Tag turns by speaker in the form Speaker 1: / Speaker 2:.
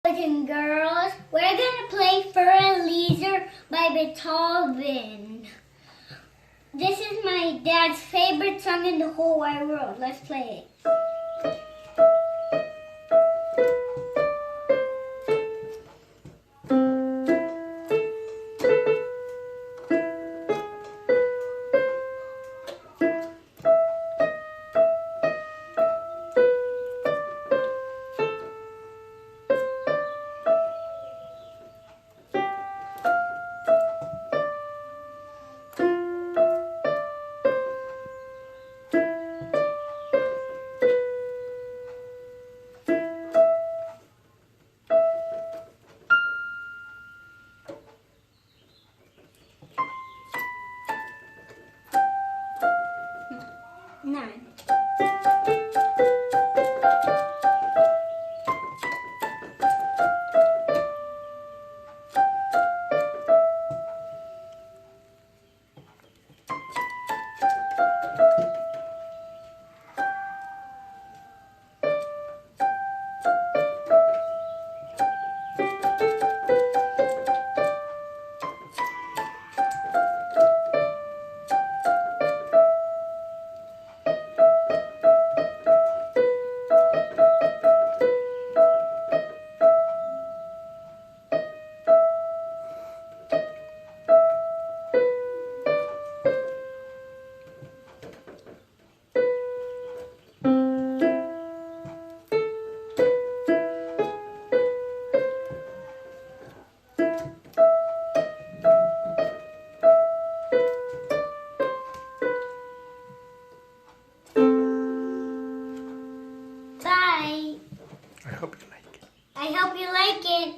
Speaker 1: Boys and girls, we're gonna play For Elise by Beethoven. This is my dad's favorite song in the whole wide world. Let's play it. Nine. Bye.
Speaker 2: I hope you like it.
Speaker 1: I hope you like it.